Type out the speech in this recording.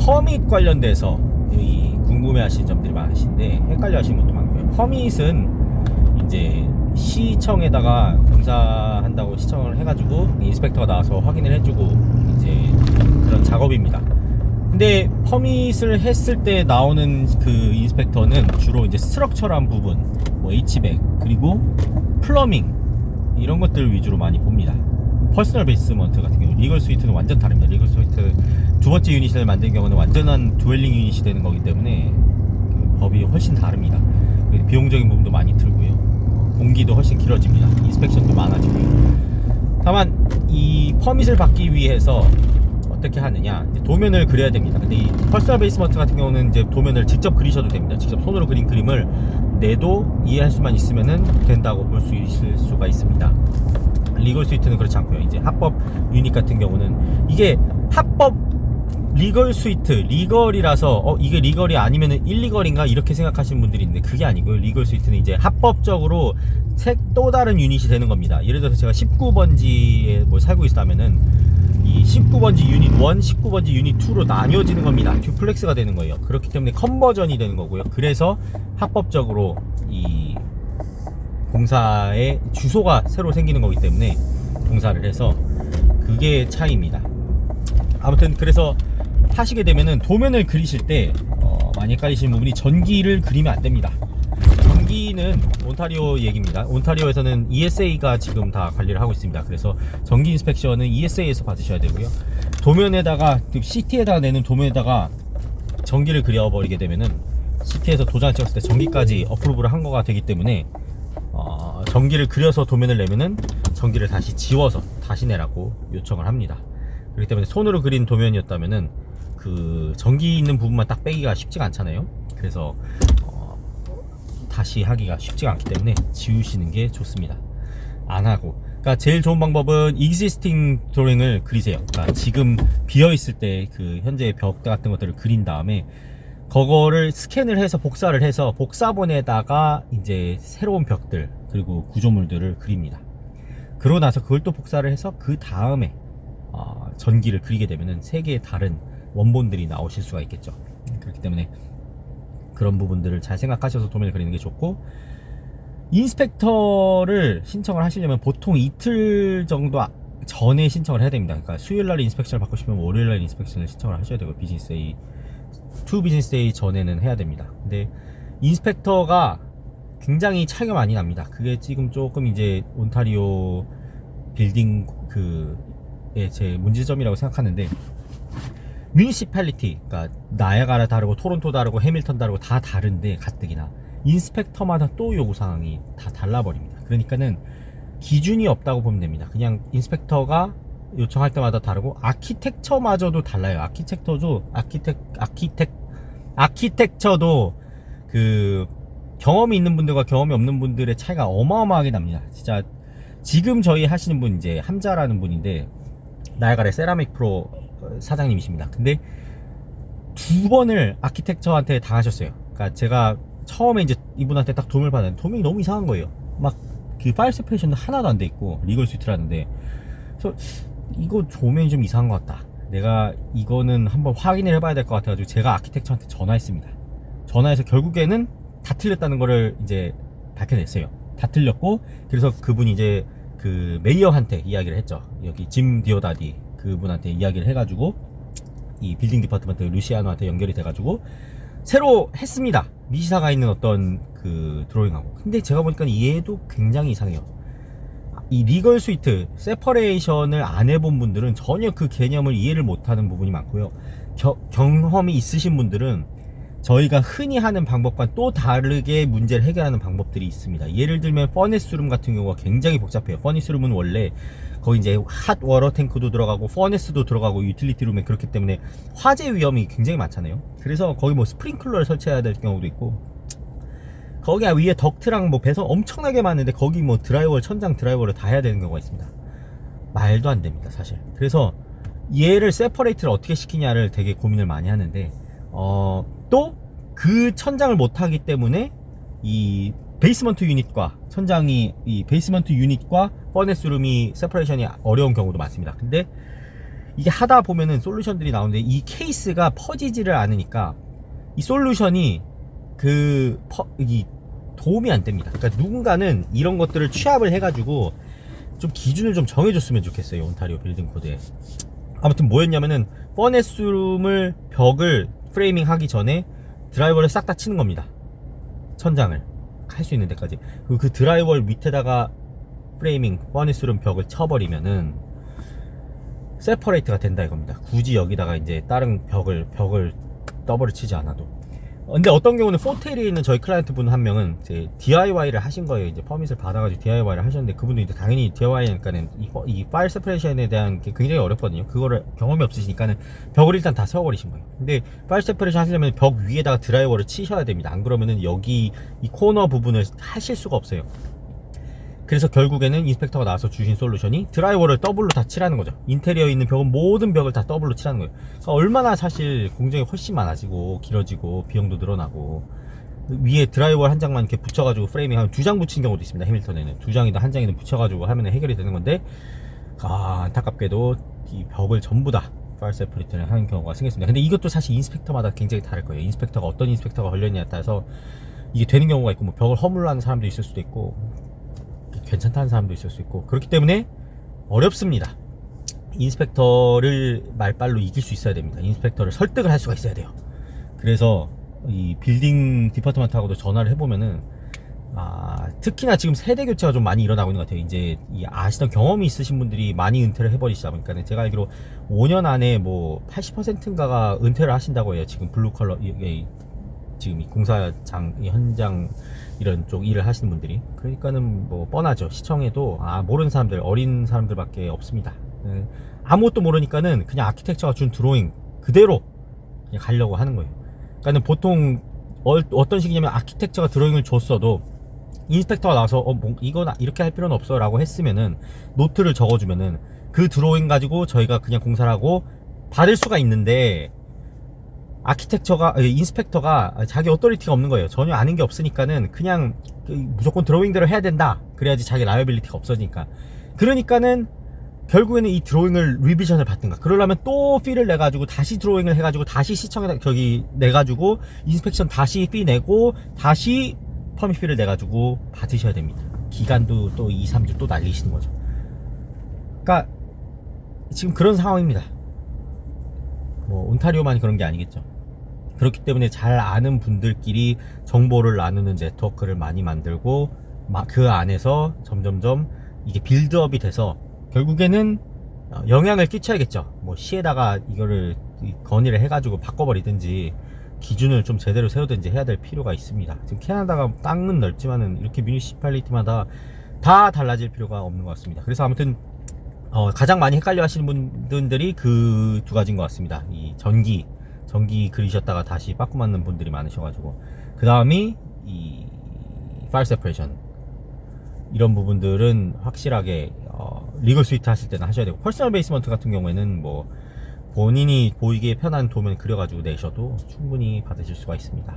퍼밋 관련돼서 궁금해 하시는 점들이 많으신데 헷갈려 하시는 것도 많고요. 퍼밋은 이제 시청에다가 공사한다고 시청을 해가지고 인스펙터가 나와서 확인을 해주고 이제 그런 작업입니다. 근데 퍼밋을 했을 때 나오는 그 인스펙터는 주로 이제 스트럭처란 부분, 뭐 H백 그리고 플러밍 이런 것들 위주로 많이 봅니다. 퍼스널 베이스먼트 같은 경우 리걸 스위트는 완전 다릅니다. 리걸 스위트 두 번째 유닛을 만든 경우는 완전한 두웰링 유닛이 되는 거기 때문에 그 법이 훨씬 다릅니다. 비용적인 부분도 많이 들고요. 공기도 훨씬 길어집니다. 인스펙션도 많아지고요. 다만 이 퍼밋을 받기 위해서 어떻게 하느냐, 이제 도면을 그려야 됩니다. 근데 이 퍼스널 베이스먼트 같은 경우는 이제 도면을 직접 그리셔도 됩니다. 직접 손으로 그린 그림을 내도 이해할 수만 있으면은 된다고 볼 수 있을 수가 있습니다. 리걸 스위트는 그렇지 않고요. 이제 합법 유닛 같은 경우는 이게 합법 리걸 스위트, 리걸이라서 이게 리걸이 아니면은 일리걸인가 이렇게 생각하시는 분들이 있는데 그게 아니고요. 리걸 스위트는 이제 합법적으로 또 다른 유닛이 되는 겁니다. 예를 들어서 제가 19번지에 뭐 살고 있다면은 이 19번지 유닛 1, 19번지 유닛 2로 나뉘어지는 겁니다. 듀플렉스가 되는 거예요. 그렇기 때문에 컨버전이 되는 거고요. 그래서 합법적으로 이 공사의 주소가 새로 생기는 거기 때문에 공사를 해서 그게 차이입니다. 아무튼 그래서 하시게 되면은 도면을 그리실 때 많이 헷갈리시는 부분이 전기를 그리면 안 됩니다. 전기는 온타리오 얘기입니다. 온타리오에서는 ESA가 지금 다 관리를 하고 있습니다. 그래서 전기 인스펙션은 ESA에서 받으셔야 되고요. 도면에다가 CT에다가 내는 도면에다가 전기를 그려버리게 되면은 CT에서 도장을 찍었을 때 전기까지 어프로브를 한 거가 되기 때문에 전기를 그려서 도면을 내면은 전기를 다시 지워서 다시 내라고 요청을 합니다. 그렇기 때문에 손으로 그린 도면이었다면은 그 전기 있는 부분만 딱 빼기가 쉽지가 않잖아요. 그래서 다시 하기가 쉽지가 않기 때문에 지우시는 게 좋습니다. 안 하고, 그러니까 제일 좋은 방법은 existing drawing을 그리세요. 그러니까 지금 비어 있을 때 그 현재 벽 같은 것들을 그린 다음에 그거를 스캔을 해서 복사를 해서 복사본에다가 이제 새로운 벽들 그리고 구조물들을 그립니다. 그러고 나서 그걸 또 복사를 해서 그 다음에 전기를 그리게 되면은 세 개의 다른 원본들이 나오실 수가 있겠죠. 그렇기 때문에 그런 부분들을 잘 생각하셔서 도면을 그리는 게 좋고, 인스펙터를 신청을 하시려면 보통 이틀 정도 전에 신청을 해야 됩니다. 그러니까 수요일날 인스펙션을 받고 싶으면 월요일날 인스펙션을 신청을 하셔야 되고, 비즈니스 데이, 2 비즈니스 데이 전에는 해야 됩니다. 근데 인스펙터가 굉장히 차이가 많이 납니다. 그게 지금 조금 이제 온타리오 빌딩 제 문제점이라고 생각하는데, 뮤니시팔리티, 그러니까 나야가라 다르고 토론토 다르고 해밀턴 다르고 다 다른데 가뜩이나 인스펙터마다 또 요구사항이 다 달라버립니다. 그러니까는 기준이 없다고 보면 됩니다. 그냥 인스펙터가 요청할 때마다 다르고, 아키텍처마저도 달라요. 아키텍처도 그 경험이 있는 분들과 경험이 없는 분들의 차이가 어마어마하게 납니다. 진짜 지금 저희 하시는 분 이제 함자라는 분인데 나야가라 세라믹 프로 사장님이십니다. 근데 두 번을 아키텍처한테 당하셨어요. 그러니까 제가 처음에 이제 이분한테 딱 도움을 받았는데 도면이 너무 이상한 거예요. 막 그 파일 세퍼레이션도 하나도 안 돼 있고 리걸 스위트라는데, 그래서 이거 도면이 좀 이상한 것 같다. 내가 이거는 한번 확인을 해봐야 될 것 같아가지고 제가 아키텍처한테 전화했습니다. 전화해서 결국에는 다 틀렸다는 거를 이제 밝혀냈어요. 다 틀렸고, 그래서 그분이 이제 그 메이어한테 이야기를 했죠. 여기 짐 디오다디 그분한테 이야기를 해가지고 이 빌딩 디파트먼트 루시아노한테 연결이 돼가지고 새로 했습니다. 미시사가 있는 어떤 그 드로잉하고. 근데 제가 보니까 얘도 굉장히 이상해요. 이 리걸 스위트 세퍼레이션을 안 해본 분들은 전혀 그 개념을 이해를 못하는 부분이 많고요. 경험이 있으신 분들은 저희가 흔히 하는 방법과 또 다르게 문제를 해결하는 방법들이 있습니다. 예를 들면 퍼네스룸 같은 경우가 굉장히 복잡해요. 퍼네스룸은 원래 거기 이제 핫 워터 탱크도 들어가고 퍼네스도 들어가고 유틸리티 룸에, 그렇기 때문에 화재 위험이 굉장히 많잖아요. 그래서 거기 뭐 스프링클러를 설치해야 될 경우도 있고, 거기 위에 덕트랑 뭐 배선 엄청나게 많은데 거기 뭐 드라이버, 천장 드라이버를 다 해야 되는 경우가 있습니다. 말도 안 됩니다, 사실. 그래서 얘를 세퍼레이트를 어떻게 시키냐를 되게 고민을 많이 하는데, 또 그 천장을 못 하기 때문에 이 베이스먼트 유닛과 이 베이스먼트 유닛과 퍼네스룸이 세퍼레이션이 어려운 경우도 많습니다. 근데 이게 하다 보면은 솔루션들이 나오는데 이 케이스가 퍼지지를 않으니까 이 솔루션이 이 도움이 안 됩니다. 그러니까 누군가는 이런 것들을 취합을 해가지고 좀 기준을 좀 정해줬으면 좋겠어요. 온타리오 빌딩 코드에. 아무튼 뭐였냐면은 퍼네스룸을 벽을 프레이밍 하기 전에 드라이버를 싹 다 치는 겁니다. 천장을 할 수 있는 데까지. 그리고 그 드라이버 밑에다가 프레이밍 퍼네스룸 벽을 쳐버리면은 세퍼레이트가 된다 이겁니다. 굳이 여기다가 이제 다른 벽을 더블을 치지 않아도. 근데 어떤 경우는 포테리에 있는 저희 클라이언트 분 한 명은 이제 DIY를 하신 거예요. 이제 퍼밋을 받아가지고 DIY를 하셨는데, 그분도 이제 당연히 DIY니까는 이 파일 세퍼레이션에 대한 게 굉장히 어렵거든요. 그거를 경험이 없으시니까는 벽을 일단 다 세워버리신 거예요. 근데 파일 세퍼레이션 하시려면 벽 위에다가 드라이버를 치셔야 됩니다. 안 그러면은 여기 이 코너 부분을 하실 수가 없어요. 그래서 결국에는 인스펙터가 나와서 주신 솔루션이 드라이버를 더블로 다 칠하는 거죠. 인테리어에 있는 벽은 모든 벽을 다 더블로 칠하는 거예요. 그러니까 얼마나 사실 공정이 훨씬 많아지고 길어지고 비용도 늘어나고, 위에 드라이버 한 장만 이렇게 붙여가지고 프레이밍 하면 2장 붙인 경우도 있습니다. 해밀턴에는 2장이든 1장이든 붙여가지고 하면 해결이 되는 건데, 안타깝게도 이 벽을 전부 다 파일 세퍼레이트를 하는 경우가 생겼습니다. 근데 이것도 사실 인스펙터마다 굉장히 다를 거예요. 인스펙터가 어떤 인스펙터가 걸렸냐에 따라서 이게 되는 경우가 있고, 뭐 벽을 허물로 하는 사람도 있을 수도 있고 괜찮다는 사람도 있을 수 있고, 그렇기 때문에 어렵습니다. 인스펙터를 말빨로 이길 수 있어야 됩니다. 인스펙터를 설득을 할 수가 있어야 돼요. 그래서 이 빌딩 디파트먼트하고도 전화를 해보면은 특히나 지금 세대 교체가 좀 많이 일어나고 있는 것 같아요. 이제 아시던 경험이 있으신 분들이 많이 은퇴를 해버리시다 보니까, 제가 알기로 5년 안에 뭐 80%인가가 은퇴를 하신다고 해요. 지금 블루 컬러 지금 이 공사장 현장 이런 쪽 일을 하시는 분들이. 그러니까는 뭐 뻔하죠. 시청에도 모르는 사람들, 어린 사람들밖에 없습니다. 아무것도 모르니까는 그냥 아키텍처가 준 드로잉 그대로 그냥 가려고 하는 거예요. 그러니까는 보통 어떤 식이냐면, 아키텍처가 드로잉을 줬어도 인스펙터가 나와서 이건 이렇게 할 필요는 없어 라고 했으면은, 노트를 적어주면은 그 드로잉 가지고 저희가 그냥 공사를 하고 받을 수가 있는데, 인스펙터가 자기 어토리티가 없는 거예요. 전혀 아는 게 없으니까는 그냥 무조건 드로잉대로 해야 된다. 그래야지 자기 라이어빌리티가 없어지니까. 그러니까는 결국에는 이 드로잉을 리비전을 받든가, 그러려면 또 피를 내가지고 다시 드로잉을 해가지고 다시 시청에다 내가지고 인스펙션 다시 피 내고 다시 퍼밋 피를 내가지고 받으셔야 됩니다. 기간도 또 2, 3주 또 날리시는 거죠. 그러니까 지금 그런 상황입니다. 뭐 온타리오만 그런 게 아니겠죠. 그렇기 때문에 잘 아는 분들끼리 정보를 나누는 네트워크를 많이 만들고, 그 안에서 점점점 이게 빌드업이 돼서 결국에는 영향을 끼쳐야겠죠. 뭐 시에다가 이거를 건의를 해가지고 바꿔버리든지 기준을 좀 제대로 세우든지 해야 될 필요가 있습니다. 지금 캐나다가 땅은 넓지만은 이렇게 뮤니시팔리티마다 다 달라질 필요가 없는 것 같습니다. 그래서 아무튼 가장 많이 헷갈려 하시는 분들이 그 두 가지인 것 같습니다. 이 전기 그리셨다가 다시 빠꾸 맞는 분들이 많으셔가지고, 그 다음이 이 파일 세퍼레이션, 이런 부분들은 확실하게 리걸 스위트 하실 때는 하셔야 되고, 퍼스널 베이스먼트 같은 경우에는 뭐 본인이 보이기에 편한 도면 그려가지고 내셔도 충분히 받으실 수가 있습니다.